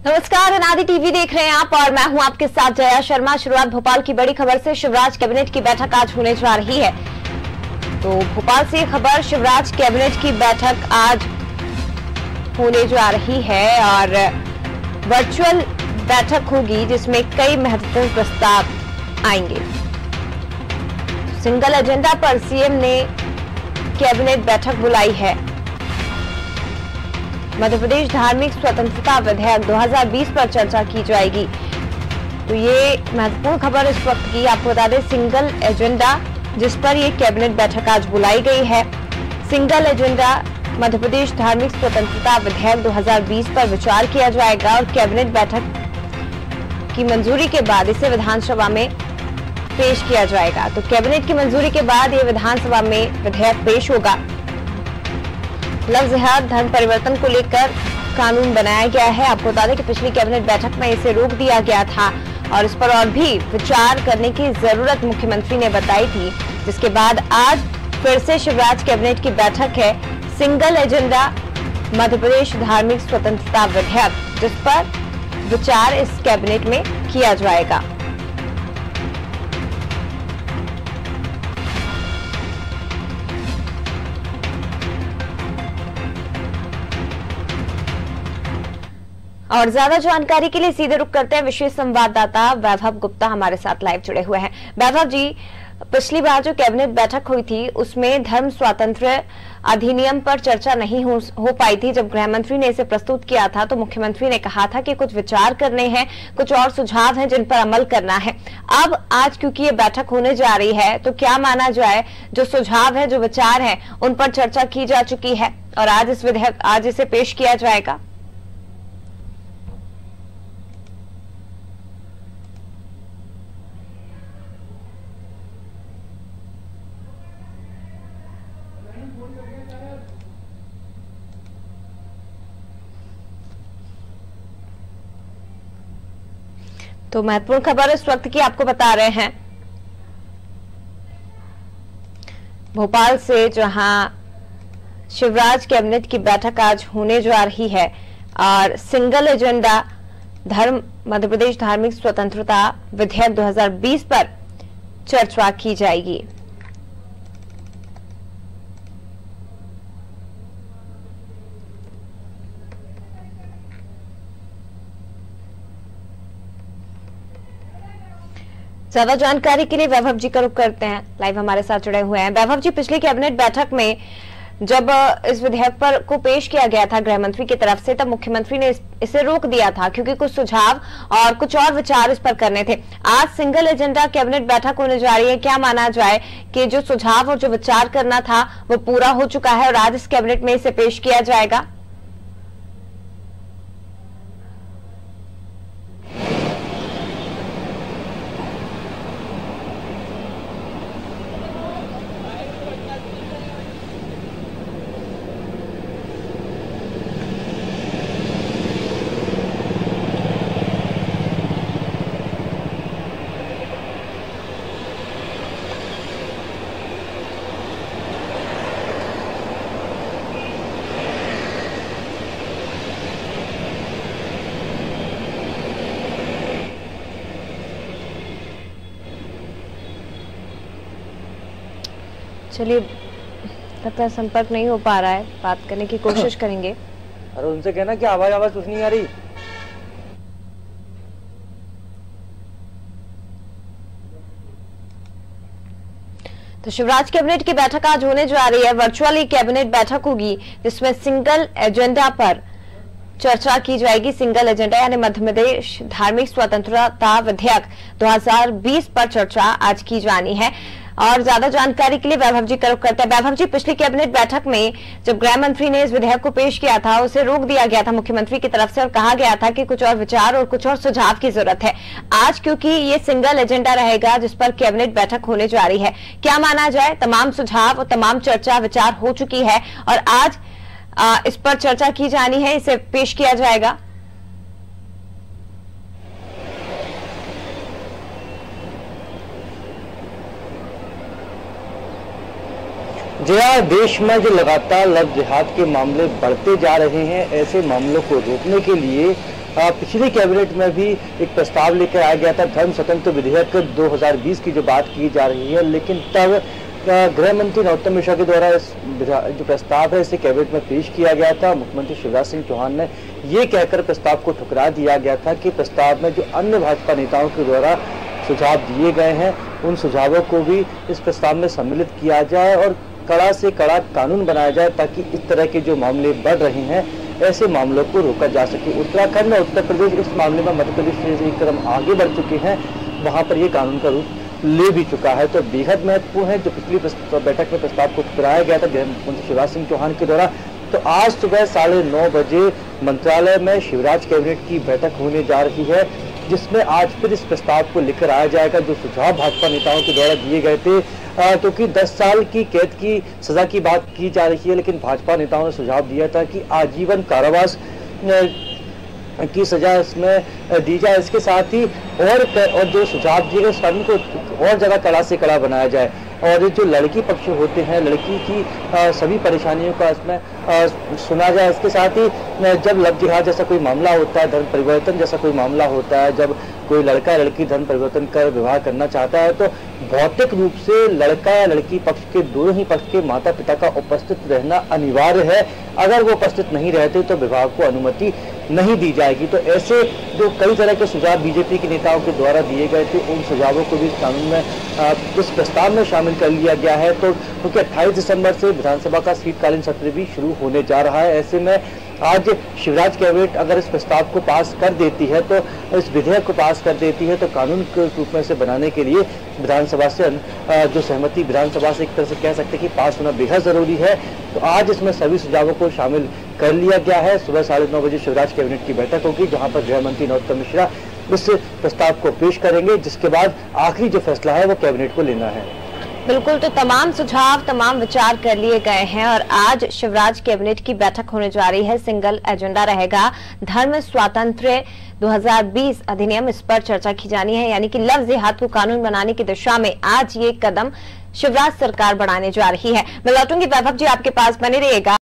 नमस्कार, अनादि टीवी देख रहे हैं आप और मैं हूं आपके साथ जया शर्मा। शुरुआत भोपाल की बड़ी खबर से। शिवराज कैबिनेट की बैठक आज होने जा रही है। तो भोपाल से खबर, शिवराज कैबिनेट की बैठक आज होने जा रही है और वर्चुअल बैठक होगी जिसमें कई महत्वपूर्ण प्रस्ताव आएंगे। सिंगल एजेंडा पर सीएम ने कैबिनेट बैठक बुलाई है। मध्य प्रदेश धार्मिक स्वतंत्रता विधेयक 2020 पर चर्चा की जाएगी। तो ये महत्वपूर्ण खबर इस वक्त की। आपको बता दें, सिंगल एजेंडा जिस पर ये कैबिनेट बैठक आज बुलाई गई है। सिंगल एजेंडा मध्य प्रदेश धार्मिक स्वतंत्रता विधेयक 2020 पर विचार किया जाएगा और कैबिनेट बैठक की मंजूरी के बाद इसे विधानसभा में पेश किया जाएगा। तो कैबिनेट की मंजूरी के बाद ये विधानसभा में विधेयक पेश होगा। लव जिहाद धर्म परिवर्तन को लेकर कानून बनाया गया है। आपको बता दें कि पिछली कैबिनेट बैठक में इसे रोक दिया गया था और इस पर और भी विचार करने की जरूरत मुख्यमंत्री ने बताई थी, जिसके बाद आज फिर से शिवराज कैबिनेट की बैठक है। सिंगल एजेंडा मध्य प्रदेश धार्मिक स्वतंत्रता विधेयक, जिस पर विचार इस कैबिनेट में किया जाएगा। और ज्यादा जानकारी के लिए सीधे रुख करते हैं विशेष संवाददाता वैभव गुप्ता हमारे साथ लाइव जुड़े हुए हैं। वैभव जी, पिछली बार जो कैबिनेट बैठक हुई थी उसमें धर्म स्वातंत्र्य अधिनियम पर चर्चा नहीं हो पाई थी। जब गृह मंत्री ने इसे प्रस्तुत किया था तो मुख्यमंत्री ने कहा था कि कुछ विचार करने हैं, कुछ और सुझाव हैं जिन पर अमल करना है। अब आज क्योंकि ये बैठक होने जा रही है तो क्या माना जाए, जो सुझाव है, जो विचार है, उन पर चर्चा की जा चुकी है और आज इसे पेश किया जाएगा। तो महत्वपूर्ण खबर इस वक्त की आपको बता रहे हैं भोपाल से, जहां शिवराज कैबिनेट की बैठक आज होने जा रही है और सिंगल एजेंडा धर्म मध्य प्रदेश धार्मिक स्वतंत्रता विधेयक 2020 पर चर्चा की जाएगी। ज्यादा जानकारी के लिए वैभव जी का रुख करते हैं, लाइव हमारे साथ जुड़े हुए हैं। वैभव जी, पिछली कैबिनेट बैठक में जब इस विधेयक पर को पेश किया गया था गृह मंत्री की तरफ से, तब मुख्यमंत्री ने इसे रोक दिया था क्योंकि कुछ सुझाव और कुछ और विचार इस पर करने थे। आज सिंगल एजेंडा कैबिनेट बैठक होने जा रही है। क्या माना जाए कि जो सुझाव और जो विचार करना था वो पूरा हो चुका है और आज इस कैबिनेट में इसे पेश किया जाएगा? चलिए, लगता है संपर्क नहीं हो पा रहा है, बात करने की कोशिश करेंगे। अरे उनसे कहना कि आवाज कुछ नहीं आ रही। तो शिवराज कैबिनेट की बैठक आज होने जा रही है। वर्चुअली कैबिनेट बैठक होगी जिसमें सिंगल एजेंडा पर चर्चा की जाएगी। सिंगल एजेंडा यानी मध्य प्रदेश धार्मिक स्वतंत्रता विधेयक 2020 पर चर्चा आज की जानी है। और ज्यादा जानकारी के लिए वैभव जी का रुख करते हैं। वैभव जी, पिछली कैबिनेट बैठक में जब गृह मंत्री ने इस विधेयक को पेश किया था उसे रोक दिया गया था मुख्यमंत्री की तरफ से और कहा गया था कि कुछ और विचार और कुछ और सुझाव की जरूरत है। आज क्योंकि ये सिंगल एजेंडा रहेगा जिस पर कैबिनेट बैठक होने जा रही है, क्या माना जाए, तमाम सुझाव और तमाम चर्चा विचार हो चुकी है और आज इस पर चर्चा की जानी है, इसे पेश किया जाएगा? जया, देश में जो लगातार लव जिहाद के मामले बढ़ते जा रहे हैं, ऐसे मामलों को रोकने के लिए पिछली कैबिनेट में भी एक प्रस्ताव लेकर आया गया था धर्म स्वतंत्र विधेयक 2020 की जो बात की जा रही है, लेकिन तब गृह मंत्री नरोत्तम मिश्रा के द्वारा इस जो प्रस्ताव है इसे कैबिनेट में पेश किया गया था। मुख्यमंत्री शिवराज सिंह चौहान ने ये कहकर प्रस्ताव को ठुकरा दिया गया था कि प्रस्ताव में जो अन्य भाजपा नेताओं के द्वारा सुझाव दिए गए हैं उन सुझावों को भी इस प्रस्ताव में सम्मिलित किया जाए और कड़ा से कड़ा कानून बनाया जाए, ताकि इस तरह के जो मामले बढ़ रहे हैं ऐसे मामलों को रोका जा सके। उत्तराखंड और उत्तर प्रदेश इस मामले में मध्य प्रदेश से एक कदम आगे बढ़ चुके हैं, वहां पर ये कानून का रूप ले भी चुका है। तो बेहद महत्वपूर्ण है जो पिछली बैठक में प्रस्ताव को ठुकराया गया था गृह मंत्री शिवराज सिंह चौहान के द्वारा। तो आज सुबह 9:30 बजे मंत्रालय में शिवराज कैबिनेट की बैठक होने जा रही है, जिसमें आज फिर इस प्रस्ताव को लेकर आया जाएगा जो सुझाव भाजपा नेताओं के द्वारा दिए गए थे। क्योंकि 10 साल की कैद की सजा की बात की जा रही है, लेकिन भाजपा नेताओं ने सुझाव दिया था कि आजीवन कारावास की सजा इसमें दी जाए। इसके साथ ही और जो सुझाव दिए गए उस कानून को और ज्यादा कड़ा से कड़ा बनाया जाए और जो लड़की पक्ष होते हैं लड़की की सभी परेशानियों का इसमें सुना जाए। इसके साथ ही जब लव जिहाद जैसा कोई मामला होता है, धर्म परिवर्तन जैसा कोई मामला होता है, जब कोई लड़का लड़की धर्म परिवर्तन कर विवाह करना चाहता है तो भौतिक रूप से लड़का या लड़की पक्ष के दोनों ही पक्ष के माता पिता का उपस्थित रहना अनिवार्य है। अगर वो उपस्थित नहीं रहते तो विवाह को अनुमति नहीं दी जाएगी। तो ऐसे जो कई तरह के सुझाव बीजेपी के नेताओं के द्वारा दिए गए थे उन सुझावों को भी इस कानून में इस प्रस्ताव में शामिल कर लिया गया है। तो क्योंकि 28 दिसंबर से विधानसभा का शीतकालीन सत्र भी शुरू होने जा रहा है, ऐसे में आज शिवराज कैबिनेट अगर इस प्रस्ताव को पास कर देती है तो इस विधेयक को पास कर देती है तो कानून के रूप में से बनाने के लिए विधानसभा से जो सहमति विधानसभा से एक तरह से कह सकते हैं कि पास होना बेहद जरूरी है। तो आज इसमें सभी सुझावों को शामिल कर लिया गया है। सुबह 9:30 बजे शिवराज कैबिनेट की बैठक होगी, जहां पर गृह मंत्री नरोत्तम मिश्रा इस प्रस्ताव को पेश करेंगे, जिसके बाद आखिरी जो फैसला है वो कैबिनेट को लेना है। बिल्कुल, तो तमाम सुझाव तमाम विचार कर लिए गए हैं और आज शिवराज कैबिनेट की बैठक होने जा रही है। सिंगल एजेंडा रहेगा धर्म स्वातंत्र्य 2020 अधिनियम, इस पर चर्चा की जानी है, यानी कि लव जिहाद को कानून बनाने की दिशा में आज ये कदम शिवराज सरकार बढ़ाने जा रही है। मैं लौटूंगी वैभव जी आपके पास, बने रहिएगा।